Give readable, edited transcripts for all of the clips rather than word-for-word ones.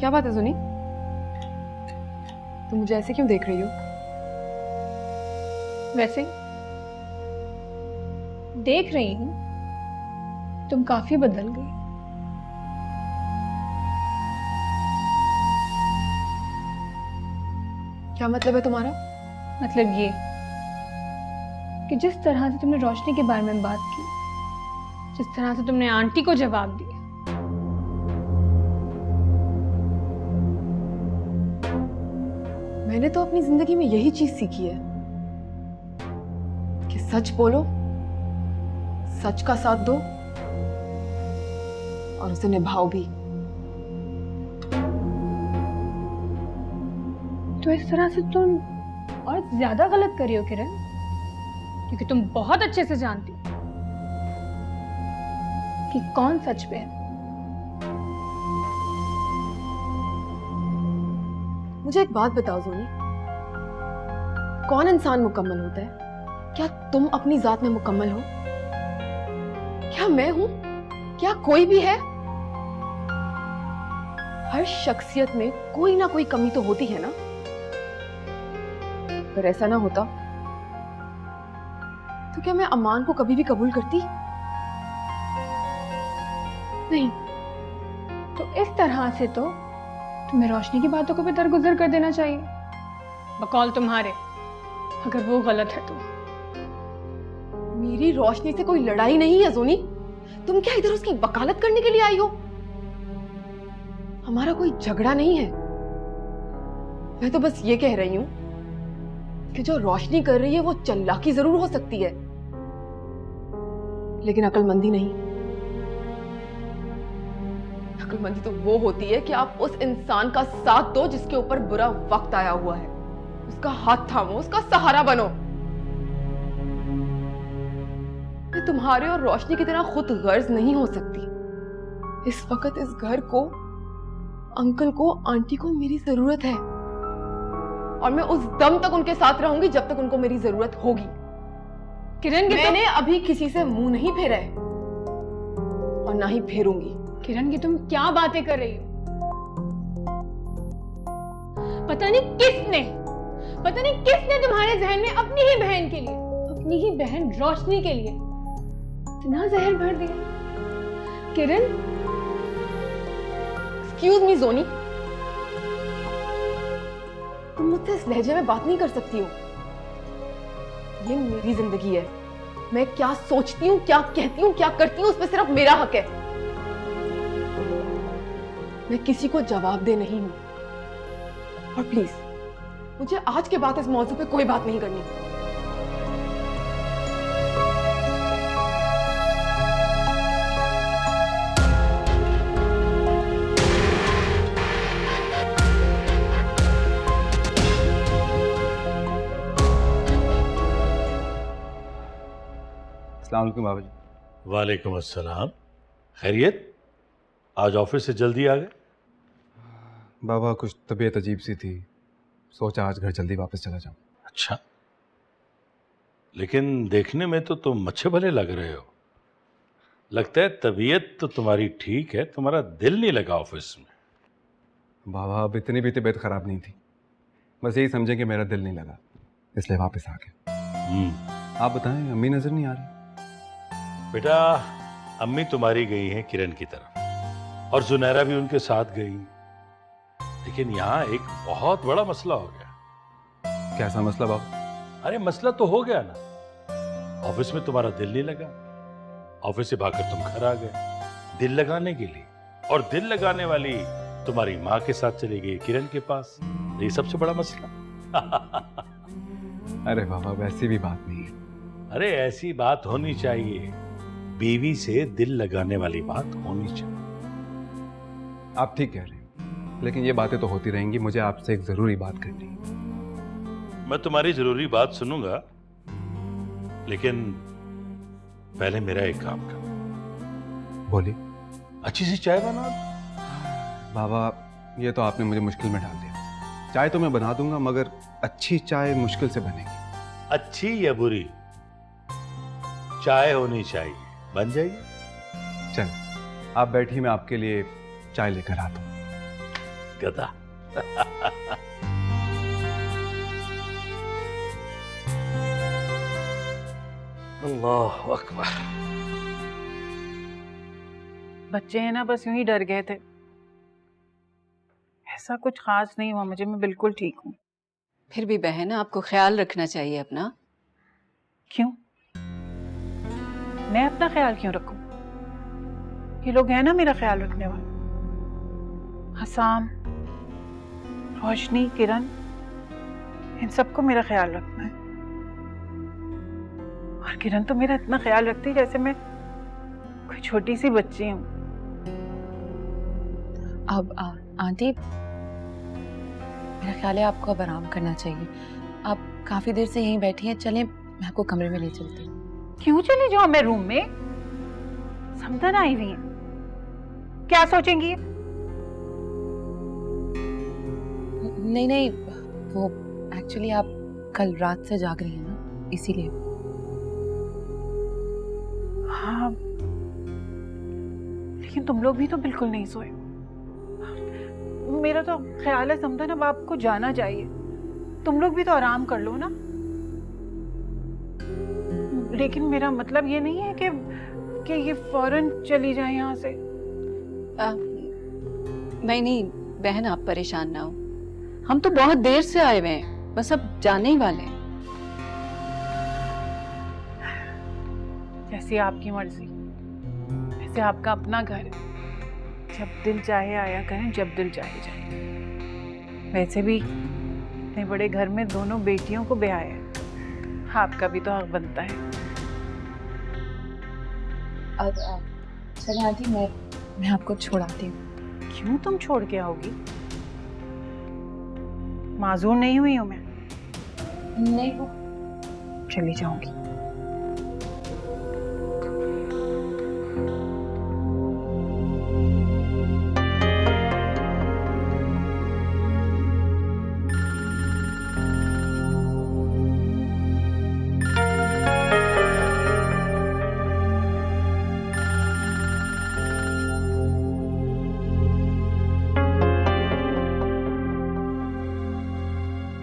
क्या बात है सुनी? तुम मुझे ऐसे क्यों देख रही हो? वैसे देख रही हूँ तुम काफी बदल गई। क्या मतलब है तुम्हारा? मतलब ये कि जिस तरह से तुमने रोशनी के बारे में बात की, जिस तरह से तुमने आंटी को जवाब दिया, मैंने तो अपनी जिंदगी में यही चीज सीखी है कि सच बोलो, सच का साथ दो और उसे निभाओ भी। तो इस तरह से तुम और ज्यादा गलत कर रही हो किरण, क्योंकि तुम बहुत अच्छे से जानती हो कि कौन सच पे है। मुझे एक बात बताओ जोनी, कौन इंसान मुकम्मल होता है? क्या तुम अपनी जात में मुकम्मल हो? क्या मैं हूं? क्या कोई भी है? हर शख्सियत में कोई ना कोई कमी तो होती है ना। अगर ऐसा ना होता तो क्या मैं अमान को कभी भी कबूल करती? नहीं, तो इस तरह से तो तुम्हें रोशनी की बातों को भी दरगुजर कर देना चाहिए, बकौल तुम्हारे, अगर वो गलत है तो। मेरी रोशनी से कोई लड़ाई नहीं है जोनी। तुम क्या इधर उसकी वकालत करने के लिए आई हो? हमारा कोई झगड़ा नहीं है। मैं तो बस ये कह रही हूं कि जो रोशनी कर रही है वो चालाकी जरूर हो सकती है, लेकिन अक्लमंदी नहीं। अक्लमंदी तो वो होती है कि आप उस इंसान का साथ दो जिसके ऊपर बुरा वक्त आया हुआ है, उसका हाथ थामो, उसका सहारा बनो। मैं तुम्हारे और रोशनी की तरह खुद गर्ज नहीं हो सकती। इस वक्त इस घर को, अंकल को, आंटी को मेरी जरूरत है और मैं उस दम तक उनके साथ रहूंगी जब तक उनको मेरी जरूरत होगी। किरण की मैंने अभी किसी से मुंह नहीं फेरा है और ना ही फेरूंगी। किरण की तुम क्या बातें कर रही हो? पता नहीं किसने तुम्हारे जहन में अपनी ही बहन के लिए, अपनी ही बहन रोशनी के लिए इतना जहर भर दिया। किरण, एक्सक्यूज मी जोनी, तुम मुझसे इस लहजे में बात नहीं कर सकती हो। ये मेरी जिंदगी है। मैं क्या सोचती हूँ, क्या कहती हूँ, क्या करती हूँ, उसमें सिर्फ मेरा हक है। मैं किसी को जवाब दे नहीं हूं। और प्लीज मुझे आज के बाद इस मौजू पे कोई बात नहीं करनी। अस्सलाम वालेकुम बाबा जी। वालेकुम अस्सलाम। खैरियत? आज ऑफिस से जल्दी आ गए? बाबा कुछ तबीयत अजीब सी थी, सोचा आज घर जल्दी वापस चला जाऊं। अच्छा, लेकिन देखने में तो तुम अच्छे भले लग रहे हो। लगता है तबीयत तो तुम्हारी ठीक है, तुम्हारा दिल नहीं लगा ऑफिस में। बाबा अब इतनी भी तबीयत खराब नहीं थी, बस यही समझें कि मेरा दिल नहीं लगा, इसलिए वापस आ गया। आप बताएं, अम्मी नजर नहीं आ रही? बेटा, अम्मी तुम्हारी गई हैं किरण की तरफ और जुनैरा भी उनके साथ गई, लेकिन यहाँ एक बहुत बड़ा मसला हो गया। कैसा मसला बाबा? अरे मसला तो हो गया ना, ऑफिस में तुम्हारा दिल नहीं लगा, ऑफिस से भागकर तुम घर आ गए दिल लगाने के लिए, और दिल लगाने वाली तुम्हारी माँ के साथ चली गई किरण के पास। ये सबसे बड़ा मसला। अरे बाबा वैसी भी बात नहीं है। अरे ऐसी बात होनी चाहिए, बीवी से दिल लगाने वाली बात होनी चाहिए। आप ठीक कह रहे हैं, लेकिन ये बातें तो होती रहेंगी। मुझे आपसे एक जरूरी बात करनी है। मैं तुम्हारी जरूरी बात सुनूंगा, लेकिन पहले मेरा एक काम कर। बोलिए। अच्छी सी चाय बना दो। बाबा ये तो आपने मुझे मुश्किल में डाल दिया। चाय तो मैं बना दूंगा, मगर अच्छी चाय मुश्किल से बनेगी। अच्छी या बुरी, चाय होनी चाहिए, बन जाइए। चल आप बैठिए, मैं आपके लिए चाय लेकर आता हूँ। गधा। अल्लाह अकबर। बच्चे हैं ना, बस यूं ही डर गए थे। ऐसा कुछ खास नहीं हुआ मुझे, मैं बिल्कुल ठीक हूँ। फिर भी बहन आपको ख्याल रखना चाहिए अपना। क्यों? मैं अपना ख्याल क्यों रखूं? ये लोग हैं ना मेरा ख्याल रखने वाले। हसाम, रोशनी, किरण, इन सबको मेरा ख्याल रखना है। और किरण तो मेरा इतना ख्याल रखती है जैसे मैं कोई छोटी सी बच्ची हूँ। अब आंटी, मेरा ख्याल है आपको अब आराम करना चाहिए। आप काफी देर से यहीं बैठी हैं, चलें मैं आपको कमरे में ले चलती हूँ। क्यों चली जाऊं मैं रूम में? समझन आई हुई है, क्या सोचेंगी? नहीं नहीं, वो एक्चुअली आप कल रात से जाग रही हैं ना, इसीलिए। हाँ, लेकिन तुम लोग भी तो बिल्कुल नहीं सोए। मेरा तो ख्याल है समझन अब आपको जाना चाहिए। तुम लोग भी तो आराम कर लो ना। लेकिन मेरा मतलब ये नहीं है कि ये फौरन चली जाए यहाँ से। नहीं बहन, आप परेशान ना हो, हम तो बहुत देर से आए हुए हैं, बस अब जाने ही वाले हैं। जैसी आपकी मर्जी, वैसे आपका अपना घर है। जब दिल चाहे आया करें, जब दिल चाहे जाए। वैसे भी इतने बड़े घर में दोनों बेटियों को ब्याह है, आपका भी तो हक बनता है। चलो आंटी, मैं आपको छोड़ाती हूँ। क्यों तुम छोड़ के आओगी? माजूर नहीं हुई हूं मैं। नहीं, वो चली जाऊंगी।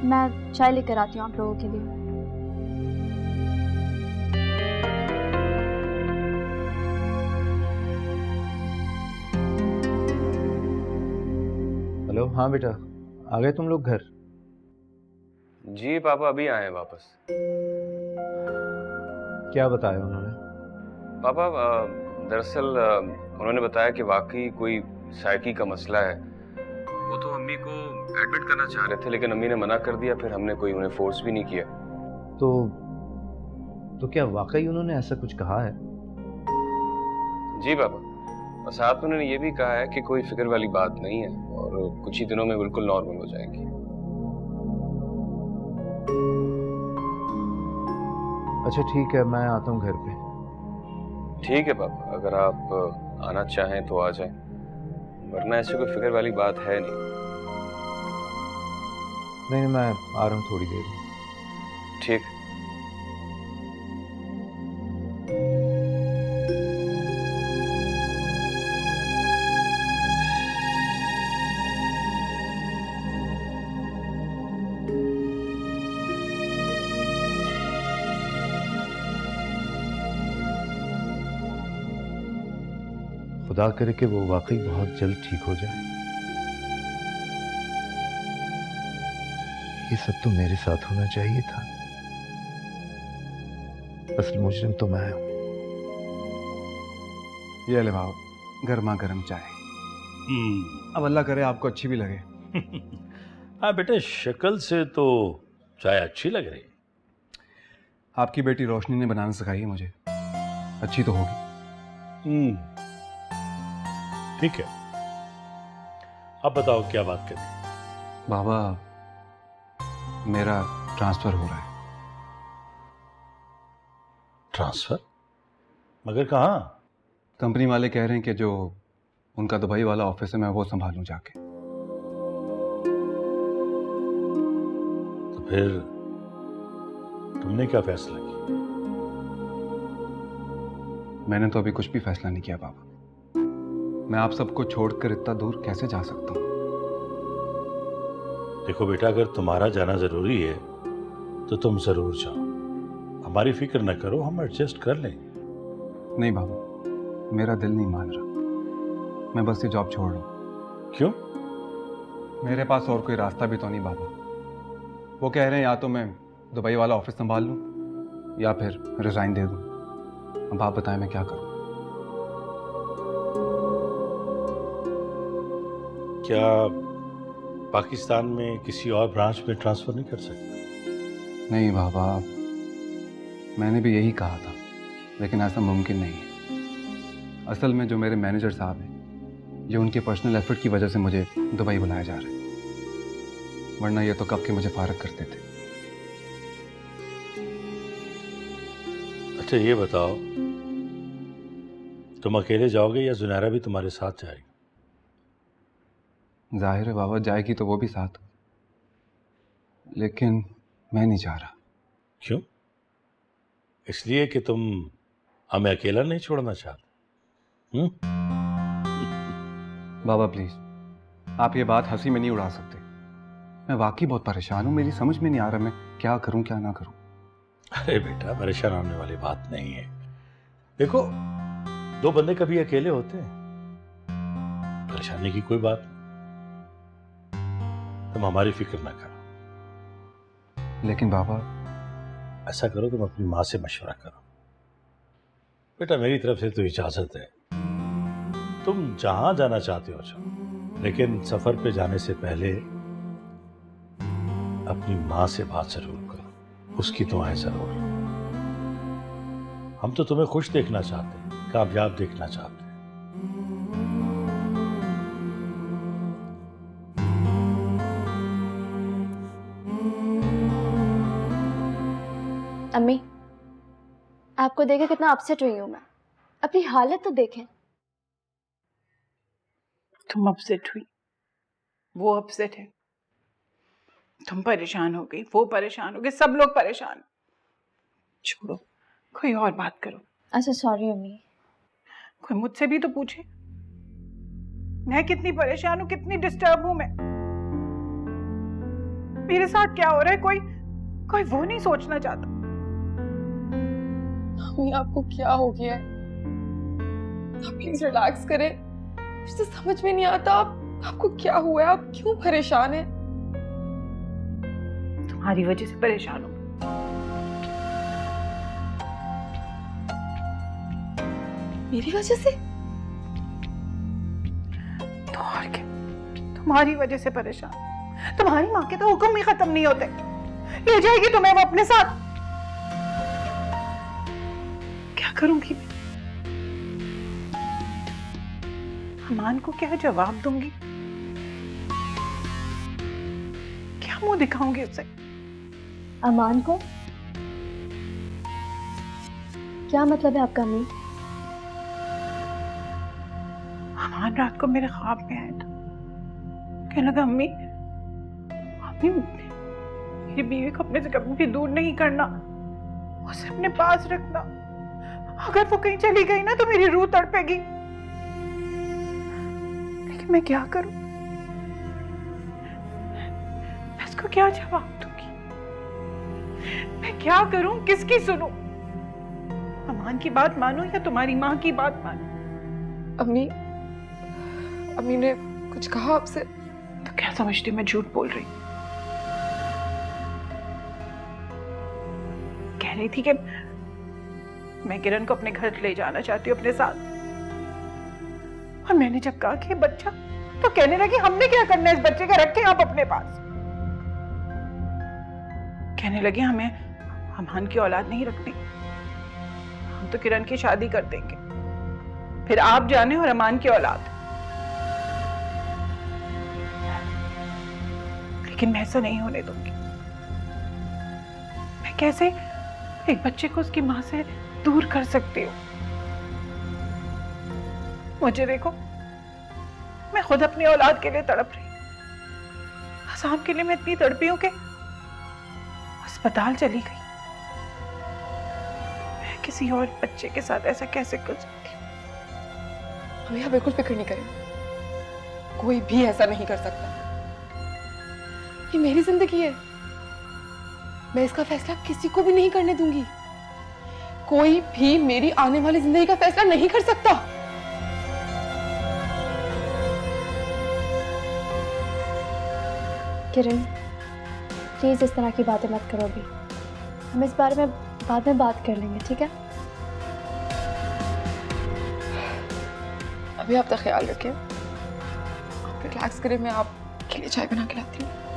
मैं चाय लेकर आती हूँ आप लोगों के लिए। हेलो, हाँ बेटा, आ गए तुम लोग घर? जी पापा, अभी आए हैं वापस। क्या बताया उन्होंने? पापा दरअसल उन्होंने बताया कि वाकई कोई साइकी का मसला है। वो तो अम्मी को एडमिट करना चाह रहे थे, लेकिन अम्मी ने मना कर दिया। फिर हमने कोई उन्हें फोर्स भी नहीं किया। तो क्या वाकई उन्होंने ऐसा कुछ कहा है? जी पापा, और साथ में उन्होंने ये भी कहा है कि कोई फिक्र वाली बात नहीं है और कुछ ही दिनों में बिल्कुल नॉर्मल हो जाएंगी। अच्छा ठीक है, मैं आता हूँ घर पे। ठीक है पापा, अगर आप आना चाहें तो आ जाएं, वरना ऐसी कोई फिक्र वाली बात है नहीं। नहीं, मैं आ रहा हूँ थोड़ी देर में। ठीक। खुदा करे कि वो वाकई बहुत जल्द ठीक हो जाए। ये सब तो मेरे साथ होना चाहिए था। असल मुजरिम तो मैं हूं। ये ले भाव, गर्मा गर्म चाय। अब अल्लाह करे आपको अच्छी भी लगे। हाँ बेटे, शक्ल से तो चाय अच्छी लग रही। आपकी बेटी रोशनी ने बनाना सिखाई है मुझे, अच्छी तो होगी। ठीक है, अब बताओ क्या बात करनी? बाबा, मेरा ट्रांसफर हो रहा है। ट्रांसफर? मगर कहाँ? कंपनी वाले कह रहे हैं कि जो उनका दुबई वाला ऑफिस है मैं वो संभालूं जाके। तो फिर तुमने क्या फैसला किया? मैंने तो अभी कुछ भी फैसला नहीं किया बाबा। मैं आप सबको छोड़कर इतना दूर कैसे जा सकता हूँ? देखो बेटा, अगर तुम्हारा जाना जरूरी है तो तुम जरूर जाओ, हमारी फिक्र न करो, हम एडजस्ट कर लें। नहीं बाबा, मेरा दिल नहीं मान रहा, मैं बस ये जॉब छोड़ रहा हूँ। क्यों? मेरे पास और कोई रास्ता भी तो नहीं बाबा। वो कह रहे हैं या तो मैं दुबई वाला ऑफिस संभाल लूँ या फिर रिजाइन दे दूँ। अब आप बताएं मैं क्या करूँ? क्या पाकिस्तान में किसी और ब्रांच में ट्रांसफर नहीं कर सकते? नहीं बाबा, मैंने भी यही कहा था, लेकिन ऐसा मुमकिन नहीं है। असल में जो मेरे मैनेजर साहब हैं, ये उनके पर्सनल एफर्ट की वजह से मुझे दुबई बुलाया जा रहा है, वरना ये तो कब के मुझे फारग करते थे। अच्छा ये बताओ, तुम अकेले जाओगे या जुनैरा भी तुम्हारे साथ जाएगी? जाहिर है बाबा, जाएगी तो वो भी साथ, लेकिन मैं नहीं जा रहा। क्यों? इसलिए कि तुम हमें अकेला नहीं छोड़ना चाहते? बाबा प्लीज, आप ये बात हंसी में नहीं उड़ा सकते। मैं वाकई बहुत परेशान हूँ, मेरी समझ में नहीं आ रहा मैं क्या करूँ क्या ना करूँ। अरे बेटा, परेशान होने वाली बात नहीं है। देखो, दो बंदे कभी अकेले होते हैं, परेशानी की कोई बात नहीं। तुम हमारी फिक्र ना करो। लेकिन बाबा, ऐसा करो, तुम अपनी माँ से मशवरा करो। बेटा मेरी तरफ से तो इजाजत है, तुम जहां जाना चाहते हो जाओ, लेकिन सफर पे जाने से पहले अपनी माँ से बात जरूर करो, उसकी दुआएं जरूर। हम तो तुम्हें खुश देखना चाहते हैं, कामयाब देखना चाहते हैं। अम्मी, आपको देखे कितना अपसेट हुई हूँ मैं। अपनी हालत तो देखें। तुम अपसेट हुई, वो अपसेट है, तुम परेशान हो गई, वो परेशान हो गए, सब लोग परेशान। छोड़ो, कोई और बात करो। अच्छा सॉरी अम्मी। कोई मुझसे भी तो पूछे मैं कितनी परेशान हूँ, कितनी डिस्टर्ब हूँ मैं, मेरे साथ क्या हो रहा है, कोई वो नहीं सोचना चाहता। अम्मी आपको क्या हो गया है? आप प्लीज रिलैक्स करें, मुझे समझ में नहीं आता आपको क्या हुआ है, आप क्यों परेशान हैं? तुम्हारी वजह से परेशान हूँ। मेरी वजह से? तो और क्या, तुम्हारी वजह से परेशान। तुम्हारी माँ के तो हुक्म ही खत्म नहीं होते, ले जाएगी तुम्हें वो अपने साथ। क्या करूंगी मैं? अमान को क्या जवाब दूंगी, क्या मुंह दिखाऊंगी उसे? अमान को? क्या मतलब है आपका अम्मी? अमान रात को मेरे ख्वाब में आया था, कहने लगा अम्मी मेरी बीवी को अपने से कभी भी दूर नहीं करना, उसे अपने पास रखना, अगर वो कहीं चली गई ना तो मेरी रूह तड़पेगी। लेकिन मैं क्या करूं, मैं इसको क्या जवाब दूंगी, मैं क्या करूं, किसकी सुनूं? अमान की बात मानूं या तुम्हारी माँ की बात मानूं? अम्मी ने कुछ कहा आपसे? तो क्या समझती मैं झूठ बोल रही? कह रही थी कि मैं किरण को अपने घर ले जाना चाहती हूँ अपने साथ, और मैंने जब कहा कि बच्चा, तो कहने लगी हमने क्या करना है इस बच्चे का, रखें आप अपने पास। कहने लगी हमें अमान की औलाद नहीं रखनी, हम तो किरण की शादी कर देंगे, फिर आप जाने और अमान की औलाद। लेकिन मैं ऐसा नहीं होने दूंगी। मैं कैसे एक बच्चे को उसकी मां से दूर कर सकती हूँ? मुझे देखो, मैं खुद अपनी औलाद के लिए तड़प रही हूँ। आसाम के लिए मैं इतनी तड़पी हूँ कि अस्पताल चली गई। मैं किसी और बच्चे के साथ ऐसा कैसे कर सकती हूँ? अम्मी आप बिल्कुल फिक्र नहीं करें, कोई भी ऐसा नहीं कर सकता। ये मेरी जिंदगी है, मैं इसका फैसला किसी को भी नहीं करने दूंगी। कोई भी मेरी आने वाली जिंदगी का फैसला नहीं कर सकता। किरण, प्लीज इस तरह की बातें मत करो अभी। हम इस बारे में बाद में बात कर लेंगे, ठीक है? अभी आपका ख्याल रखें, रिलैक्स करें, मैं आपके लिए चाय बना के लाती हूँ।